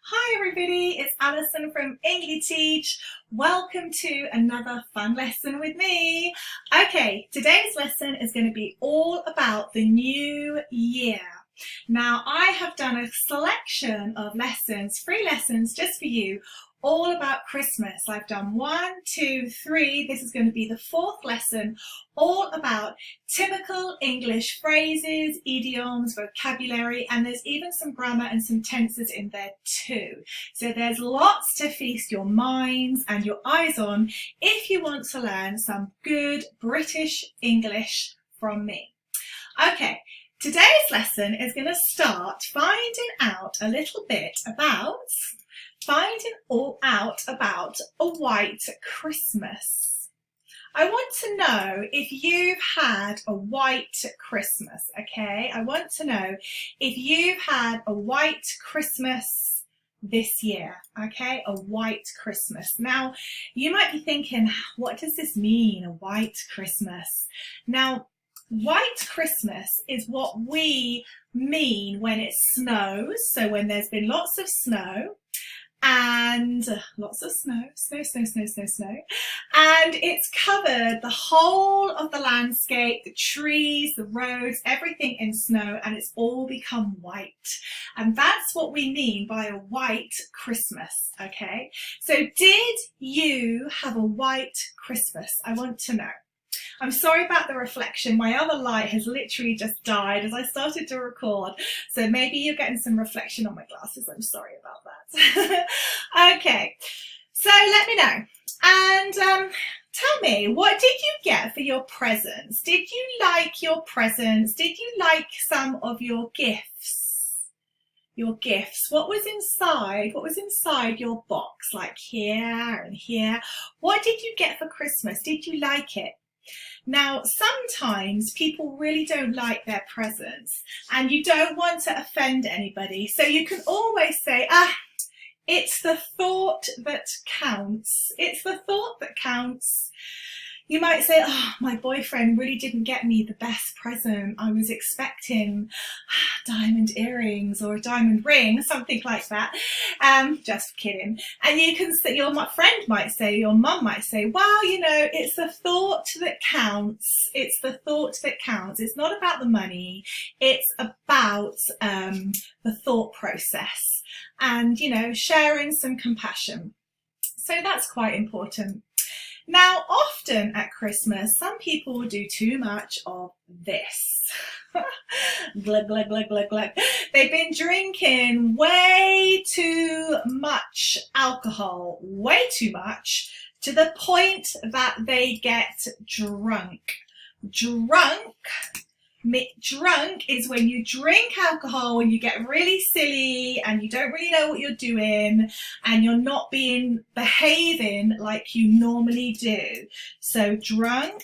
Hi everybody, it's Alison from Engli-teach. Welcome to another fun lesson with me. Okay, today's lesson is going to be all about the new year. Now, I have done a selection of lessons, free lessons just for you, all about Christmas. I've done 1, 2, 3. This is going to be the 4th lesson, all about typical English phrases, idioms, vocabulary, and there's even some grammar and some tenses in there too. So there's lots to feast your minds and your eyes on if you want to learn some good British English from me. Okay. Today's lesson is going to start finding out a little bit about a white Christmas. I want to know if you've had a white Christmas, okay? I want to know if you've had a white Christmas this year, okay? A white Christmas. Now, you might be thinking, what does this mean, a white Christmas? Now, white Christmas is what we mean when it snows, so when there's been lots of snow, and lots of snow, and it's covered the whole of the landscape, the trees, the roads, everything in snow, and it's all become white. And that's what we mean by a white Christmas, okay? So did you have a white Christmas? I want to know. I'm sorry about the reflection. My other light has literally just died as I started to record. So maybe you're getting some reflection on my glasses. I'm sorry about that. Okay, so let me know. And tell me, what did you get for your presents? Did you like your presents? Did you like some of your gifts? Your gifts. What was inside? What was inside your box? Like here and here. What did you get for Christmas? Did you like it? Now, sometimes people really don't like their presents and you don't want to offend anybody. So you can always say, it's the thought that counts. It's the thought that counts. You might say, my boyfriend really didn't get me the best present. I was expecting diamond earrings or a diamond ring, something like that. Just kidding. And you can say, your friend might say, your mum might say, well, you know, it's the thought that counts. It's the thought that counts. It's not about the money. It's about the thought process and, you know, sharing some compassion. So that's quite important. Now, often at Christmas, some people will do too much of this. Glug, glug, glug, glug, glug. They've been drinking way too much alcohol, way too much, to the point that they get drunk. Drunk is when you drink alcohol and you get really silly and you don't really know what you're doing and you're not behaving like you normally do. So drunk,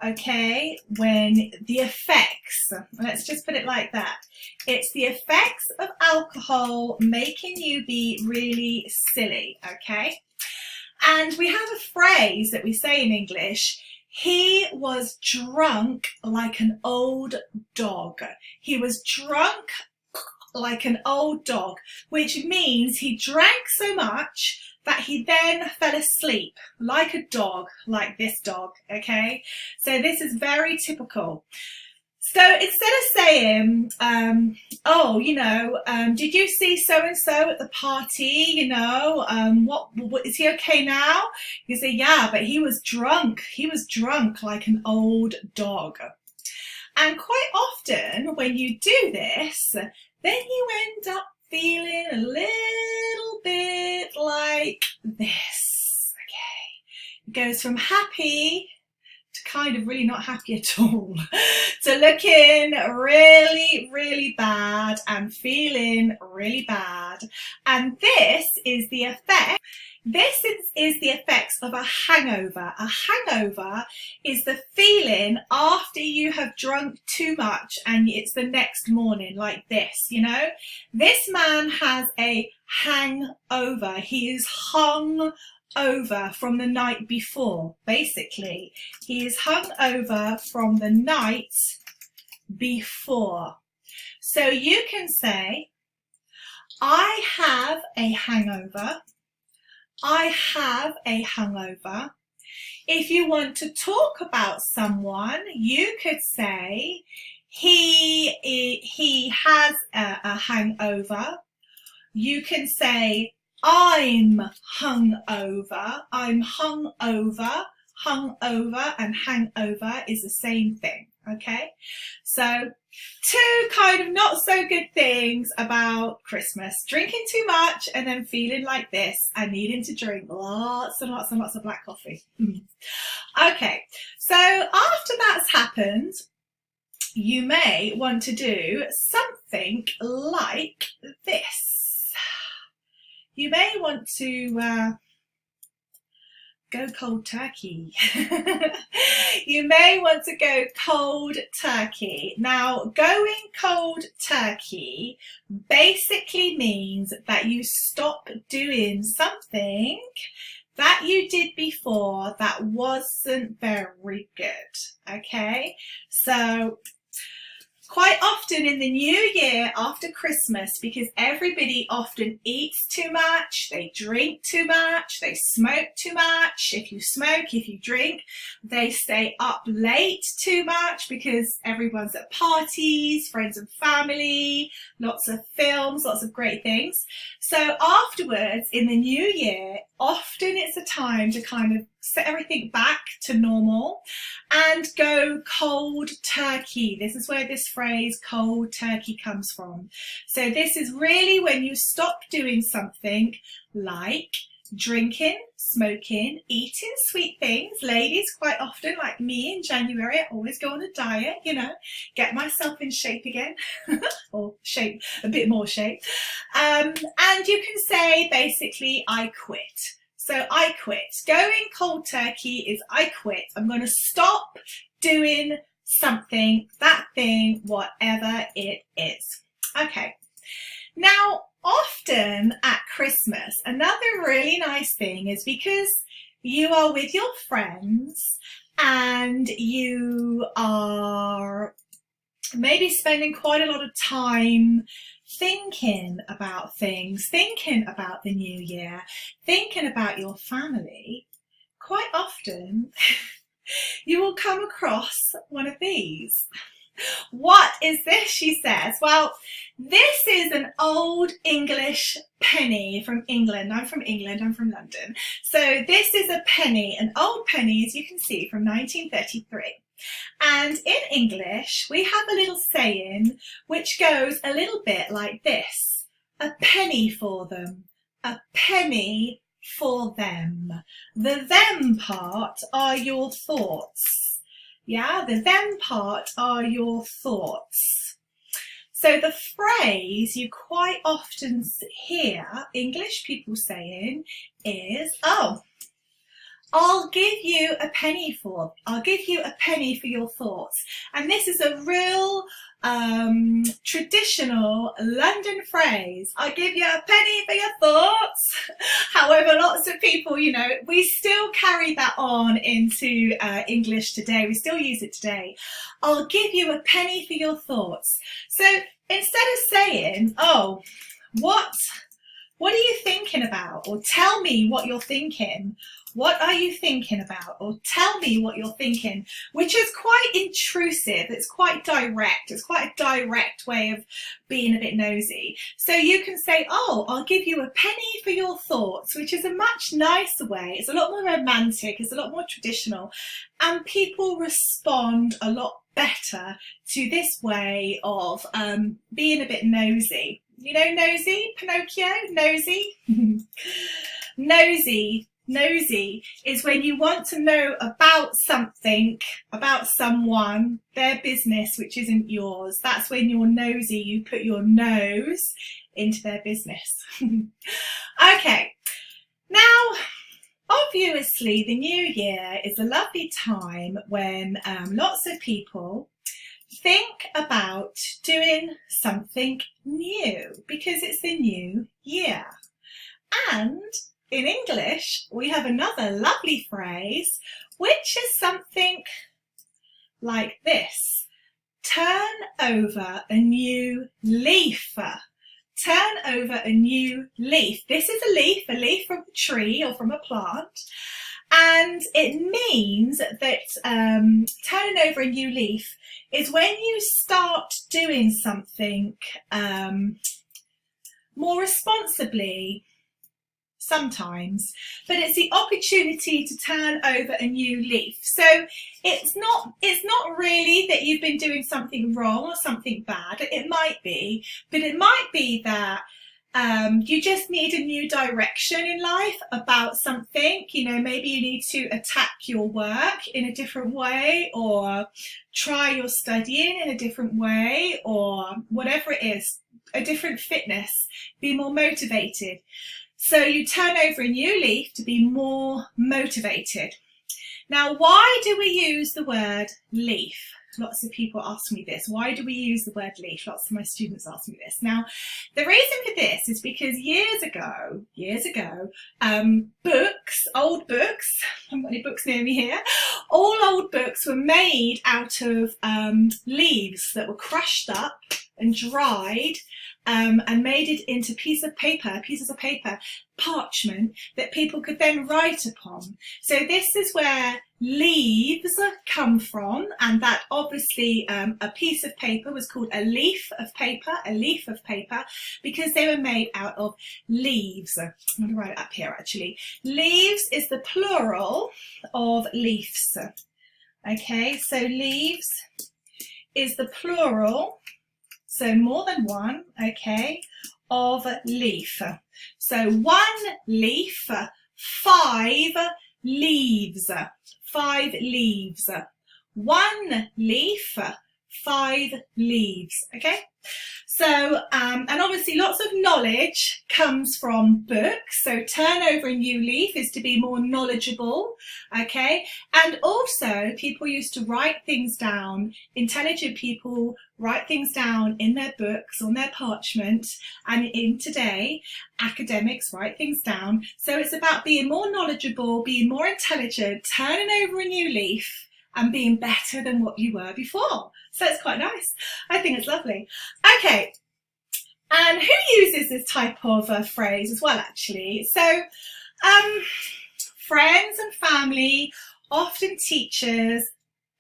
okay, when the effects, let's just put it like that. It's the effects of alcohol making you be really silly, okay? And we have a phrase that we say in English. He was drunk like an old dog. He was drunk like an old dog, which means he drank so much that he then fell asleep like a dog, like this dog, okay? So this is very typical. So instead of saying, did you see so-and-so at the party, you know, what is he okay now? You say, yeah, but he was drunk. He was drunk like an old dog. And quite often when you do this, then you end up feeling a little bit like this, okay? It goes from happy to kind of really not happy at all, to looking really, really bad and feeling really bad. And this is the effect. This is the effects of a hangover. A hangover is the feeling after you have drunk too much and it's the next morning like this, you know. This man has a hangover. He is hung over from the night before. Basically, he is hung over from the night before. So you can say, I have a hangover. I have a hangover. If you want to talk about someone, you could say he has a hangover. You can say I'm hungover. I'm hungover. Hungover and hangover is the same thing. Okay, so two kind of not so good things about Christmas: drinking too much and then feeling like this and needing to drink lots and lots and lots of black coffee. Okay, so after that's happened, you may want to do something like this. You may want to go cold turkey. You may want to go cold turkey. Now, going cold turkey basically means that you stop doing something that you did before that wasn't very good. Okay, so quite often in the new year after Christmas, because everybody often eats too much, they drink too much, they smoke too much. If you smoke, if you drink, they stay up late too much because everyone's at parties, friends and family, lots of films, lots of great things. So afterwards, in the new year, often it's a time to kind of set everything back to normal and go cold turkey. This is where this phrase cold turkey comes from. So this is really when you stop doing something like drinking, smoking, eating sweet things. Ladies, quite often, like me in January, I always go on a diet, you know, get myself in shape again, or shape, a bit more shape. And you can say basically, I quit. So I quit. Going cold turkey is I quit. I'm going to stop doing something, that thing, whatever it is. Okay. Now, often at Christmas, another really nice thing is because you are with your friends and you are maybe spending quite a lot of time thinking about things, thinking about the new year, thinking about your family. Quite often you will come across one of these. What is this, she says? Well, this is an old English penny from England. I'm from England, I'm from London. So this is a penny, an old penny, as you can see, from 1933. And in English, we have a little saying which goes a little bit like this: a penny for them, a penny for them. The them part are your thoughts. Yeah, the them part are your thoughts. So the phrase you quite often hear English people saying is, oh, I'll give you a penny for your thoughts. And this is a real traditional London phrase. I'll give you a penny for your thoughts. However, lots of people, you know, we still carry that on into English today. We still use it today. I'll give you a penny for your thoughts. So instead of saying, oh, what are you thinking about? Or tell me what you're thinking. What are you thinking about? Or tell me what you're thinking, which is quite intrusive. It's quite direct. It's quite a direct way of being a bit nosy. So you can say, oh, I'll give you a penny for your thoughts, which is a much nicer way. It's a lot more romantic. It's a lot more traditional. And people respond a lot better to this way of being a bit nosy. You know, nosy, Pinocchio, nosy. Nosy is when you want to know about something, about someone, their business, which isn't yours. That's when you're nosy. You put your nose into their business. Okay, now, obviously, the new year is a lovely time when lots of people think about doing something new because it's the new year. And in English, we have another lovely phrase, which is something like this: turn over a new leaf. turn over a new leaf. This is a leaf from a tree or from a plant. And it means that turning over a new leaf is when you start doing something more responsibly, sometimes, but it's the opportunity to turn over a new leaf. So it's not really that you've been doing something wrong or something bad. It might be, but it might be that you just need a new direction in life about something. You know, maybe you need to attack your work in a different way, or try your studying in a different way, or whatever it is, a different fitness, be more motivated. So you turn over a new leaf to be more motivated. Now, why do we use the word leaf? Lots of people ask me this. Why do we use the word leaf? Lots of my students ask me this. Now, the reason for this is because years ago, old books, I haven't got any books near me here, all old books were made out of leaves that were crushed up and dried and made it into pieces of paper, parchment, that people could then write upon. So this is where leaves come from, and that obviously a piece of paper was called a leaf of paper, because they were made out of leaves. I'm going to write it up here actually. Leaves is the plural of leaves. Okay, so leaves is the plural, so more than one, okay, of leaf. So one leaf, 5 leaves. 5 leaves. One leaf, 5 leaves. Okay, so and obviously lots of knowledge comes from books. So turn over a new leaf is to be more knowledgeable. Okay, and also people used to write things down. Intelligent people write things down in their books, on their parchment, and in today academics write things down. So it's about being more knowledgeable, being more intelligent, turning over a new leaf and being better than what you were before. So it's quite nice. I think it's lovely. Okay, and who uses this type of phrase as well, actually? So friends and family, often teachers,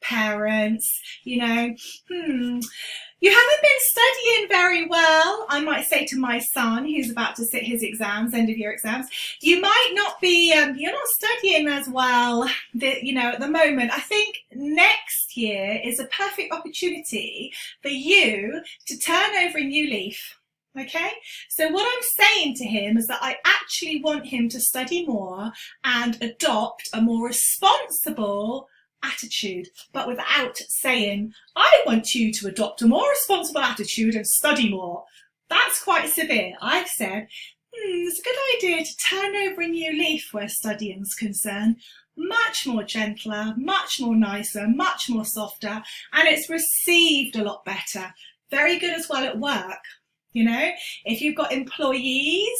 parents, you know, you haven't been studying very well, I might say to my son who's about to sit his exams, end of year exams. You might not be, you're not studying as well, you know, at the moment. I think next year is a perfect opportunity for you to turn over a new leaf. Okay, so what I'm saying to him is that I actually want him to study more and adopt a more responsible attitude, but without saying, I want you to adopt a more responsible attitude and study more. That's quite severe. I've said, it's a good idea to turn over a new leaf where studying's concerned. Much more gentler, much more nicer, much more softer, and it's received a lot better. Very good as well at work. You know, if you've got employees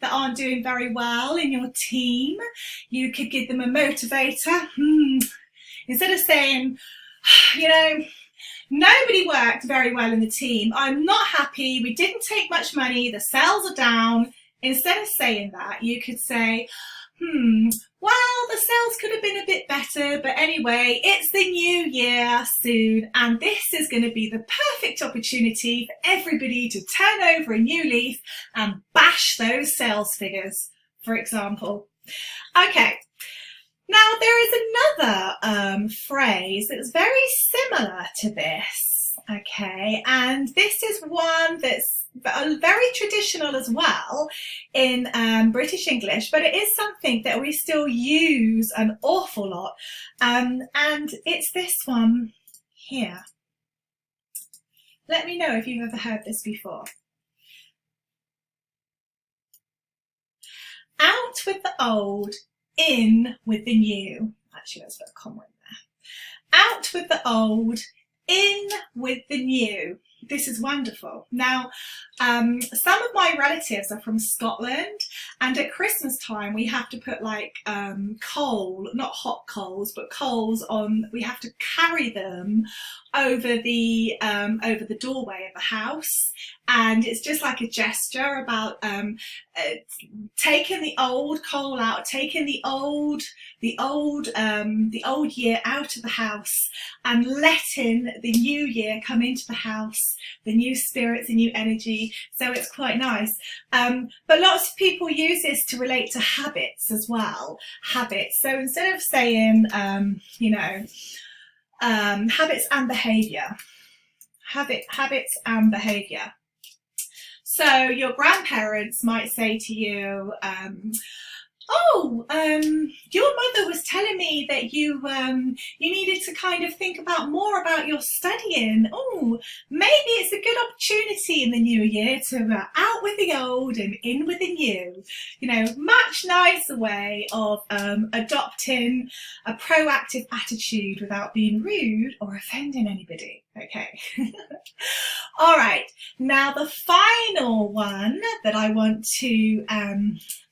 that aren't doing very well in your team, you could give them a motivator. Instead of saying, you know, nobody worked very well in the team, I'm not happy, we didn't take much money, the sales are down. Instead of saying that, you could say, well, the sales could have been a bit better, but anyway, it's the new year soon, and this is going to be the perfect opportunity for everybody to turn over a new leaf and bash those sales figures, for example. Okay. Now, there is another phrase that's very similar to this, okay, and this is one that's very traditional as well in British English, but it is something that we still use an awful lot, and it's this one here. Let me know if you've ever heard this before. Out with the old, in with the new. Actually, let's put a comma in there. Out with the old, in with the new. This is wonderful. Now, some of my relatives are from Scotland, and at Christmas time we have to put like coal, not hot coals, but coals on. We have to carry them over the doorway of the house, and it's just like a gesture about taking the old coal out, taking the old year out of the house, and letting the new year come into the house, the new spirits, the new energy. So it's quite nice. But lots of people use this to relate to habits as well. Habits. So instead of saying, habits and behaviour. Habits and behaviour. So your grandparents might say to you, your mother was telling me that you needed to kind of think about more about your studying. Oh, maybe it's a good opportunity in the new year to out with the old and in with the new. Much nicer way of adopting a proactive attitude without being rude or offending anybody. Okay. All right. Now the final one that I want to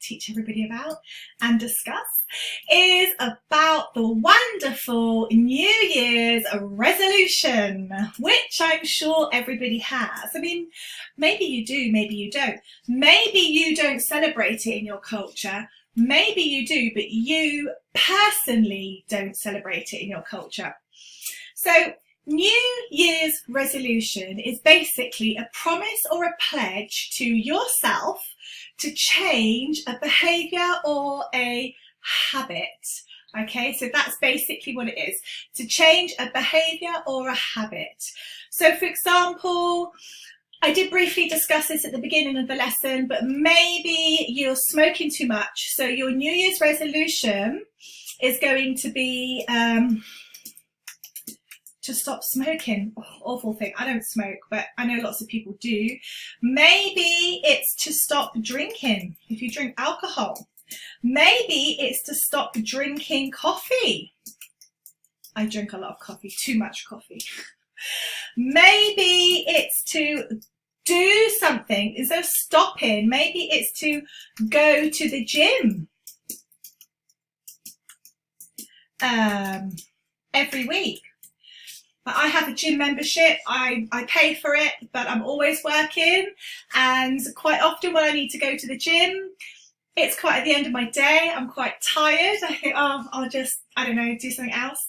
teach everybody about and discuss is about the wonderful New Year's resolution, which I'm sure everybody has. I mean, maybe you do, maybe you don't. Maybe you don't celebrate it in your culture. Maybe you do, but you personally don't celebrate it in your culture. So New Year's resolution is basically a promise or a pledge to yourself to change a behaviour or a habit. Okay, so that's basically what it is, to change a behaviour or a habit. So for example, I did briefly discuss this at the beginning of the lesson, but maybe you're smoking too much. So your New Year's resolution is going to be to stop smoking. Oh, awful thing. I don't smoke, but I know lots of people do. Maybe it's to stop drinking if you drink alcohol. Maybe it's to stop drinking coffee. I drink a lot of coffee, too much coffee. Maybe it's to do something instead of stopping. Maybe it's to go to the gym every week. I have a gym membership, I pay for it, but I'm always working, and quite often when I need to go to the gym, it's quite at the end of my day, I'm quite tired, I think, oh, I'll just, I don't know, do something else.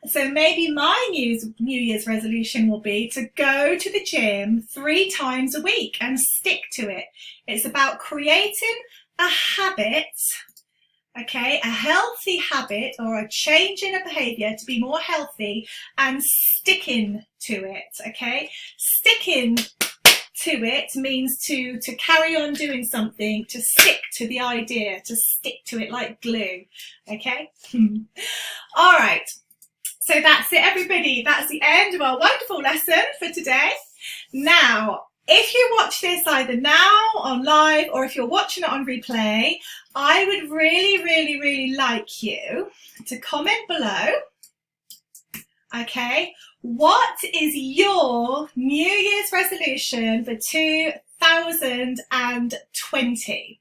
So maybe my New Year's resolution will be to go to the gym 3 times a week and stick to it. It's about creating a habit. Okay, a healthy habit or a change in a behaviour to be more healthy and sticking to it, okay? Sticking to it means to carry on doing something, to stick to the idea, to stick to it like glue, okay? All right, so that's it, everybody. That's the end of our wonderful lesson for today. Now, if you watch this either now on live or if you're watching it on replay, I would really like you to comment below, okay, what is your New Year's resolution for 2020?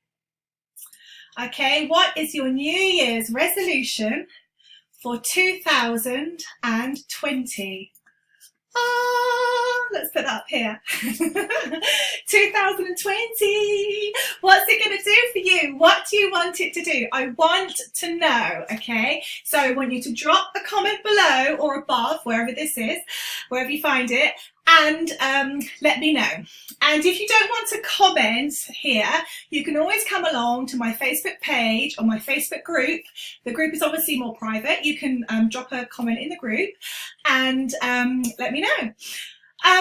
Okay, what is your New Year's resolution for 2020? Let's put that up here. 2020. What's it going to do for you? What do you want it to do? I want to know, okay? So I want you to drop a comment below or above, wherever this is, wherever you find it, and let me know. And if you don't want to comment here, you can always come along to my Facebook page or my Facebook group. The group is obviously more private. You can drop a comment in the group and let me know.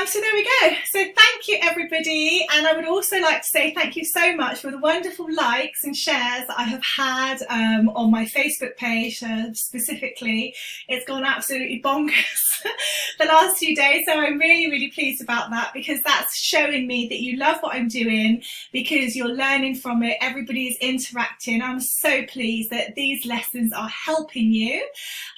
So there we go. So thank you, everybody. And I would also like to say thank you so much for the wonderful likes and shares that I have had on my Facebook page specifically. It's gone absolutely bonkers the last few days. So I'm really pleased about that, because that's showing me that you love what I'm doing, because you're learning from it. Everybody's interacting. I'm so pleased that these lessons are helping you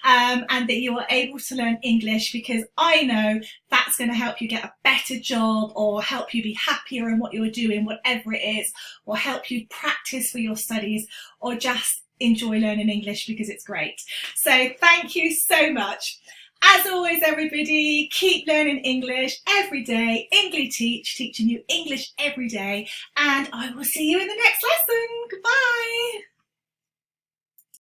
and that you are able to learn English, because I know that's going to help you get a better job or help you be happier in what you're doing, whatever it is, or help you practice for your studies, or just enjoy learning English because it's great. So thank you so much. As always, everybody, keep learning English every day. Engli-teach, teaching you English every day. And I will see you in the next lesson.